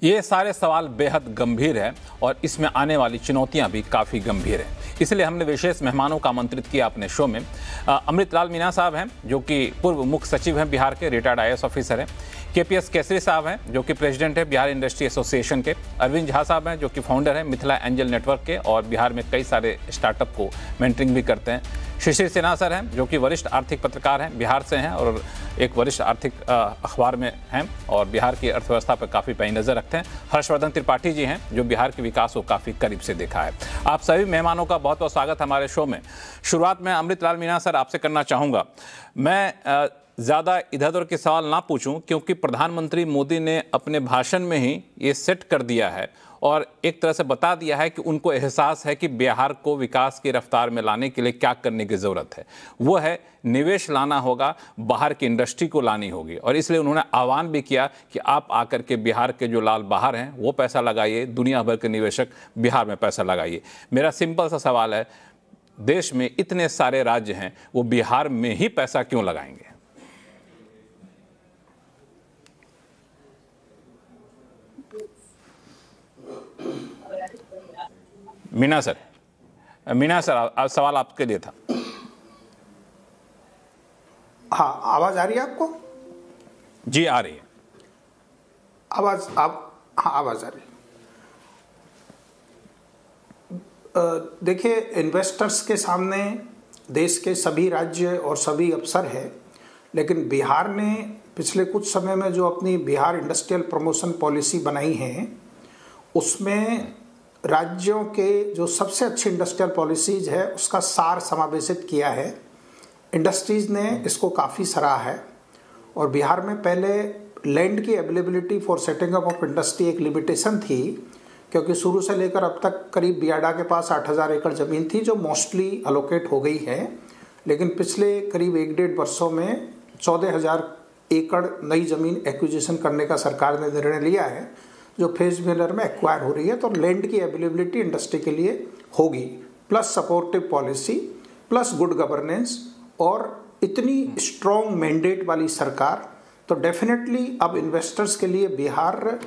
ये सारे सवाल बेहद गंभीर हैं और इसमें आने वाली चुनौतियां भी काफ़ी गंभीर हैं। इसलिए हमने विशेष मेहमानों को आमंत्रित किया अपने शो में। अमृतलाल मीणा साहब हैं जो कि पूर्व मुख्य सचिव हैं बिहार के, रिटायर्ड IAS ऑफिसर हैं। KPS केसरी साहब हैं जो कि प्रेसिडेंट है बिहार इंडस्ट्री एसोसिएशन के। अरविंद झा साहब हैं जो कि फाउंडर हैं मिथिला एंजल नेटवर्क के और बिहार में कई सारे स्टार्टअप को मेंटरिंग भी करते हैं। शिशिर सिन्हा सर हैं जो कि वरिष्ठ आर्थिक पत्रकार हैं, बिहार से हैं और एक वरिष्ठ आर्थिक अखबार में हैं और बिहार की अर्थव्यवस्था पर काफ़ी पैनी नज़र रखते हैं। हर्षवर्धन त्रिपाठी जी हैं जो बिहार के विकास को काफ़ी करीब से देखा है। आप सभी मेहमानों का बहुत बहुत स्वागत हमारे शो में। शुरुआत में अमृतलाल मीणा सर आपसे करना चाहूँगा। मैं ज़्यादा इधर उधर के सवाल ना पूछूं क्योंकि प्रधानमंत्री मोदी ने अपने भाषण में ही ये सेट कर दिया है और एक तरह से बता दिया है कि उनको एहसास है कि बिहार को विकास की रफ्तार में लाने के लिए क्या करने की ज़रूरत है। वो है निवेश लाना होगा, बाहर की इंडस्ट्री को लानी होगी और इसलिए उन्होंने आह्वान भी किया कि आप आकर के बिहार के जो लाल बाहर हैं वो पैसा लगाइए, दुनिया भर के निवेशक बिहार में पैसा लगाइए। मेरा सिंपल सा सवाल है, देश में इतने सारे राज्य हैं, वो बिहार में ही पैसा क्यों लगाएंगे? मीणा सर, सवाल आपके लिए था। हाँ, आवाज आ रही है आपको? जी आ रही है आवाज। हाँ, आवाज आ रही है। देखिए, इन्वेस्टर्स के सामने देश के सभी राज्य और सभी अवसर है, लेकिन बिहार ने पिछले कुछ समय में जो अपनी बिहार इंडस्ट्रियल प्रमोशन पॉलिसी बनाई है उसमें राज्यों के जो सबसे अच्छी इंडस्ट्रियल पॉलिसीज है उसका सार समावेशित किया है। इंडस्ट्रीज ने इसको काफ़ी सराहा है और बिहार में पहले लैंड की availability for setting up of industry एक लिमिटेशन थी, क्योंकि शुरू से लेकर अब तक करीब बियाडा के पास 8,000 एकड़ ज़मीन थी जो मोस्टली अलोकेट हो गई है, लेकिन पिछले करीब 1-1.5 वर्षों में 14,000 एकड़ नई ज़मीन एक्विजिशन करने का सरकार ने निर्णय लिया है जो फेज मेलर में एक्वायर हो रही है। तो लैंड की अवेलेबिलिटी इंडस्ट्री के लिए होगी, plus supportive policy, plus good governance और इतनी स्ट्रॉन्ग मैंडेट वाली सरकार, तो डेफिनेटली अब इन्वेस्टर्स के लिए बिहार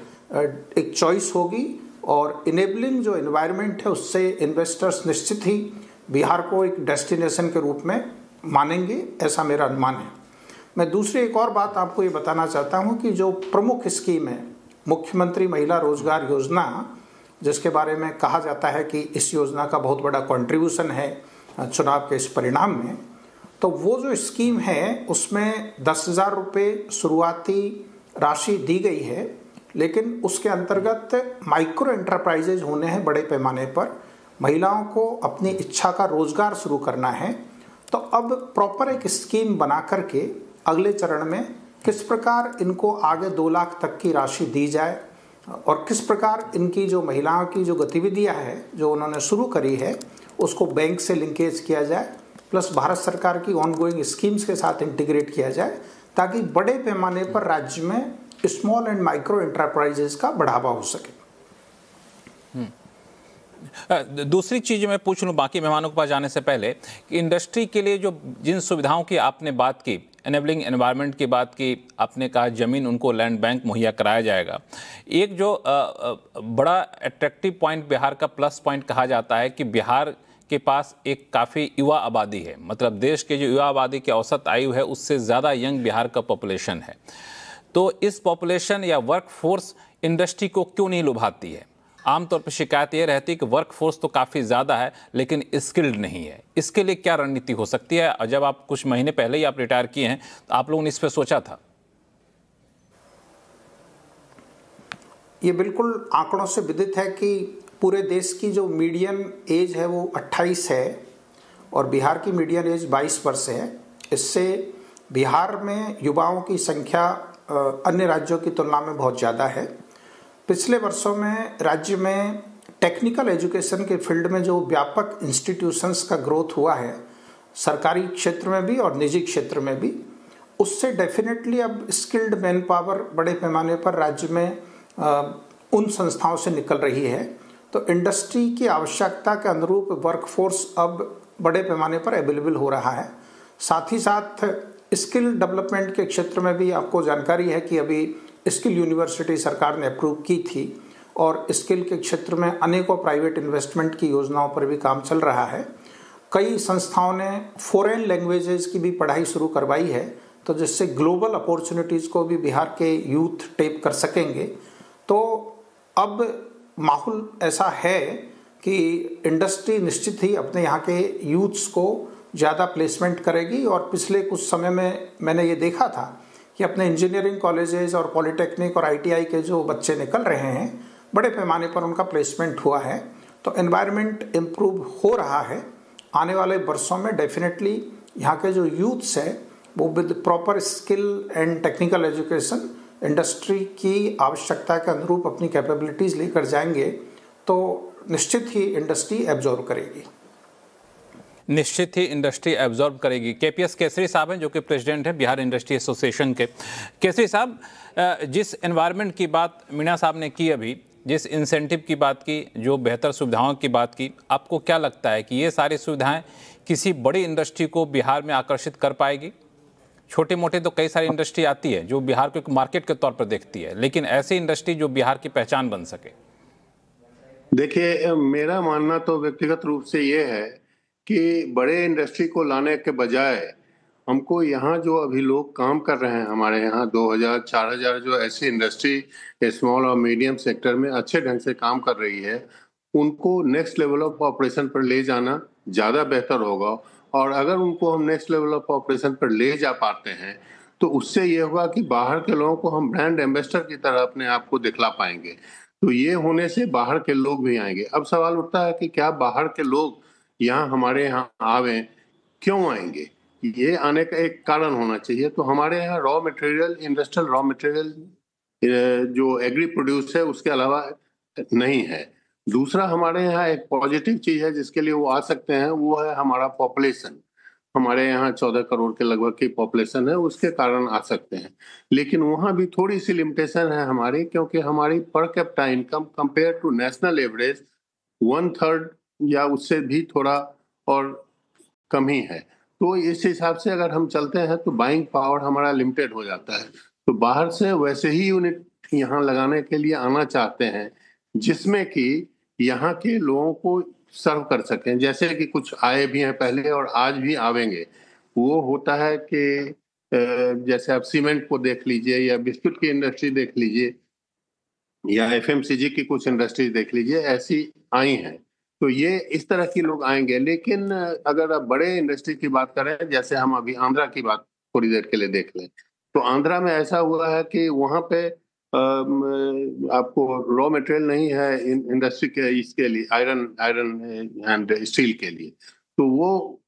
एक चॉइस होगी और इनेबलिंग जो एनवायरनमेंट है उससे इन्वेस्टर्स निश्चित ही बिहार को एक डेस्टिनेशन के रूप में मानेंगे, ऐसा मेरा अनुमान है। मैं दूसरी एक और बात आपको ये बताना चाहता हूँ कि जो प्रमुख स्कीम है मुख्यमंत्री महिला रोजगार योजना, जिसके बारे में कहा जाता है कि इस योजना का बहुत बड़ा कंट्रीब्यूशन है चुनाव के इस परिणाम में, तो वो जो स्कीम है उसमें 10,000 रुपये शुरुआती राशि दी गई है, लेकिन उसके अंतर्गत माइक्रो एंटरप्राइजेज होने हैं बड़े पैमाने पर, महिलाओं को अपनी इच्छा का रोजगार शुरू करना है। तो अब प्रॉपर एक स्कीम बना करके अगले चरण में किस प्रकार इनको आगे 2 लाख तक की राशि दी जाए और किस प्रकार इनकी जो महिलाओं की जो गतिविधियां हैं जो उन्होंने शुरू करी है उसको बैंक से लिंकेज किया जाए, प्लस भारत सरकार की ऑनगोइंग स्कीम्स के साथ इंटीग्रेट किया जाए, ताकि बड़े पैमाने पर राज्य में स्मॉल एंड माइक्रो एंटरप्राइजेस का बढ़ावा हो सके। दूसरी चीज़ मैं पूछ लूँ बाकी मेहमानों के पास जाने से पहले कि इंडस्ट्री के लिए जो जिन सुविधाओं की आपने बात की, एनेबलिंग एनवायरनमेंट की बात की, आपने कहा ज़मीन उनको लैंड बैंक मुहैया कराया जाएगा। एक जो बड़ा अट्रैक्टिव पॉइंट बिहार का प्लस पॉइंट कहा जाता है कि बिहार के पास एक काफ़ी युवा आबादी है, मतलब देश के जो युवा आबादी की औसत आयु है उससे ज़्यादा यंग बिहार का पॉपुलेशन है। तो इस पॉपुलेशन या वर्क फोर्स इंडस्ट्री को क्यों नहीं लुभाती है? आमतौर पर शिकायत ये रहती है कि वर्क फोर्स तो काफ़ी ज़्यादा है लेकिन स्किल्ड नहीं है। इसके लिए क्या रणनीति हो सकती है? और जब आप कुछ महीने पहले ही आप रिटायर किए हैं तो आप लोगों ने इस पर सोचा था? ये बिल्कुल आंकड़ों से विदित है कि पूरे देश की जो मीडियन एज है वो 28 है और बिहार की मीडियन एज 22 वर्ष है। इससे बिहार में युवाओं की संख्या अन्य राज्यों की तुलना में बहुत ज़्यादा है। पिछले वर्षों में राज्य में टेक्निकल एजुकेशन के फील्ड में जो व्यापक इंस्टीट्यूशंस का ग्रोथ हुआ है, सरकारी क्षेत्र में भी और निजी क्षेत्र में भी, उससे डेफिनेटली अब स्किल्ड मैन पावर बड़े पैमाने पर राज्य में उन संस्थाओं से निकल रही है। तो इंडस्ट्री की आवश्यकता के अनुरूप वर्कफोर्स अब बड़े पैमाने पर अवेलेबल हो रहा है। साथ ही साथ स्किल डेवलपमेंट के क्षेत्र में भी आपको जानकारी है कि अभी स्किल यूनिवर्सिटी सरकार ने अप्रूव की थी और स्किल के क्षेत्र में अनेकों प्राइवेट इन्वेस्टमेंट की योजनाओं पर भी काम चल रहा है। कई संस्थाओं ने फॉरेन लैंग्वेजेस की भी पढ़ाई शुरू करवाई है, तो जिससे ग्लोबल अपॉर्चुनिटीज़ को भी बिहार के यूथ टेप कर सकेंगे। तो अब माहौल ऐसा है कि इंडस्ट्री निश्चित ही अपने यहाँ के यूथ्स को ज़्यादा प्लेसमेंट करेगी। और पिछले कुछ समय में मैंने ये देखा था कि अपने इंजीनियरिंग कॉलेजेस और पॉलिटेक्निक और आईटीआई के जो बच्चे निकल रहे हैं, बड़े पैमाने पर उनका प्लेसमेंट हुआ है। तो एनवायरनमेंट इम्प्रूव हो रहा है। आने वाले वर्षों में डेफिनेटली यहाँ के जो यूथ्स है वो with proper skill and technical education industry की आवश्यकता के अनुरूप अपनी कैपेबिलिटीज़ लेकर जाएंगे, तो निश्चित ही इंडस्ट्री एब्जॉर्ब करेगी। निश्चित ही इंडस्ट्री एब्जॉर्ब करेगी। केपीएस केसरी साहब हैं जो कि प्रेसिडेंट हैं बिहार इंडस्ट्री एसोसिएशन के। केसरी साहब, जिस एनवायरनमेंट की बात मीणा साहब ने की, अभी जिस इंसेंटिव की बात की, जो बेहतर सुविधाओं की बात की, आपको क्या लगता है कि ये सारी सुविधाएं किसी बड़ी इंडस्ट्री को बिहार में आकर्षित कर पाएगी? छोटे मोटे तो कई सारी इंडस्ट्री आती है जो बिहार को एक मार्केट के तौर पर देखती है, लेकिन ऐसी इंडस्ट्री जो बिहार की पहचान बन सके। देखिए, मेरा मानना तो व्यक्तिगत रूप से ये है कि बड़े इंडस्ट्री को लाने के बजाय हमको यहाँ जो अभी लोग काम कर रहे हैं, हमारे यहाँ 2000-4000 जो ऐसी इंडस्ट्री स्मॉल और मीडियम सेक्टर में अच्छे ढंग से काम कर रही है, उनको नेक्स्ट लेवल ऑफ ऑपरेशन पर ले जाना ज़्यादा बेहतर होगा। और अगर उनको हम नेक्स्ट लेवल ऑफ ऑपरेशन पर ले जा पाते हैं तो उससे ये होगा कि बाहर के लोगों को हम ब्रांड एम्बेसडर की तरह अपने आप को दिखला पाएंगे। तो ये होने से बाहर के लोग भी आएंगे। अब सवाल उठता है कि क्या बाहर के लोग यहाँ हमारे यहाँ आवें, क्यों आएंगे? ये आने का एक कारण होना चाहिए। तो हमारे यहाँ raw material, industrial raw material जो एग्री प्रोड्यूस है उसके अलावा नहीं है। दूसरा, हमारे यहाँ एक पॉजिटिव चीज है जिसके लिए वो आ सकते हैं, वो है हमारा पॉपुलेशन। हमारे यहाँ 14 करोड़ के लगभग की पॉपुलेशन है, उसके कारण आ सकते हैं। लेकिन वहाँ भी थोड़ी सी लिमिटेशन है हमारी, क्योंकि हमारी per capita income compare to national average 1/3 या उससे भी थोड़ा और कम ही है। तो इस हिसाब से अगर हम चलते हैं तो बाइंग पावर हमारा लिमिटेड हो जाता है। तो बाहर से वैसे ही यूनिट यहाँ लगाने के लिए आना चाहते हैं जिसमें कि यहाँ के लोगों को सर्व कर सकें। जैसे कि कुछ आए भी हैं पहले और आज भी आवेंगे। वो होता है कि जैसे आप सीमेंट को देख लीजिए या बिस्कुट की इंडस्ट्री देख लीजिए या एफएमसीजी की कुछ इंडस्ट्री देख लीजिए, ऐसी आई हैं। तो ये इस तरह के लोग आएंगे। लेकिन अगर आप बड़े इंडस्ट्री की बात करें, जैसे हम अभी आंध्रा की बात थोड़ी देर के लिए देख लें, तो आंध्रा में ऐसा हुआ है कि वहाँ पे आपको रॉ मटेरियल नहीं है इंडस्ट्री के, इसके लिए आयरन एंड स्टील के लिए। तो वो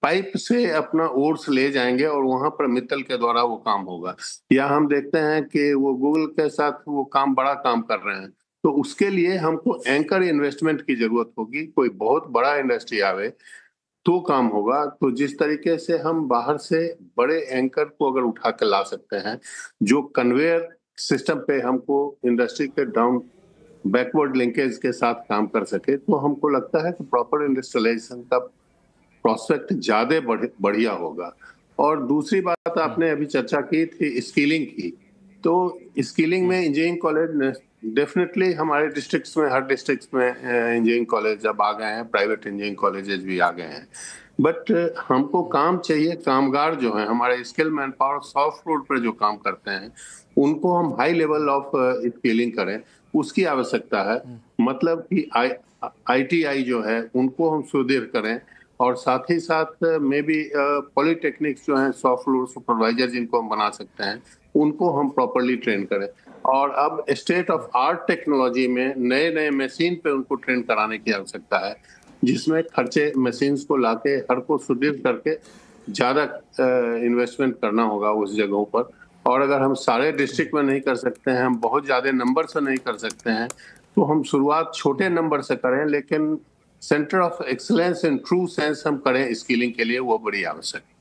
पाइप से अपना ओर्स ले जाएंगे और वहां पर मित्तल के द्वारा वो काम होगा। या हम देखते हैं कि वो गूगल के साथ वो बड़ा काम कर रहे हैं। तो उसके लिए हमको एंकर इन्वेस्टमेंट की जरूरत होगी। कोई बहुत बड़ा इंडस्ट्री आवे तो काम होगा। तो जिस तरीके से हम बाहर से बड़े एंकर को अगर उठा कर ला सकते हैं जो कन्वेयर सिस्टम पे हमको इंडस्ट्री के डाउन बैकवर्ड लिंकेज के साथ काम कर सके, तो हमको लगता है कि प्रॉपर इंडस्ट्रियलाइजेशन का प्रोस्पेक्ट ज्यादा बढ़िया होगा। और दूसरी बात आपने अभी चर्चा की थी स्किलिंग की। तो स्किलिंग में इंजीनियरिंग कॉलेज डेफिनेटली हमारे डिस्ट्रिक्ट्स में, हर डिस्ट्रिक्ट्स में इंजीनियरिंग कॉलेज अब आ गए हैं, प्राइवेट इंजीनियरिंग कॉलेजेस भी आ गए हैं। बट हमको काम चाहिए, कामगार जो हैं हमारे skill man power soft floor पर जो काम करते हैं उनको हम हाई लेवल ऑफ स्किलिंग करें, उसकी आवश्यकता है। मतलब कि ITI जो है उनको हम सुदृढ़ करें और साथ ही साथ मे बी पॉलिटेक्निक्स जो हैं सॉफ्ट फ्लोर सुपरवाइजर जिनको हम बना सकते हैं उनको हम प्रॉपरली ट्रेन करें। और अब स्टेट ऑफ आर्ट टेक्नोलॉजी में नए नए मशीन पे उनको ट्रेन कराने की आवश्यकता है, जिसमें खर्चे मशीन को लाके हर को सुदृढ़ करके ज़्यादा इन्वेस्टमेंट करना होगा उस जगहों पर। और अगर हम सारे डिस्ट्रिक्ट में नहीं कर सकते हैं, हम बहुत ज़्यादा नंबर से नहीं कर सकते हैं, तो हम शुरुआत छोटे नंबर से करें, लेकिन centre of excellence in true sense हम करें स्किलिंग के लिए, वो बड़ी आवश्यक है।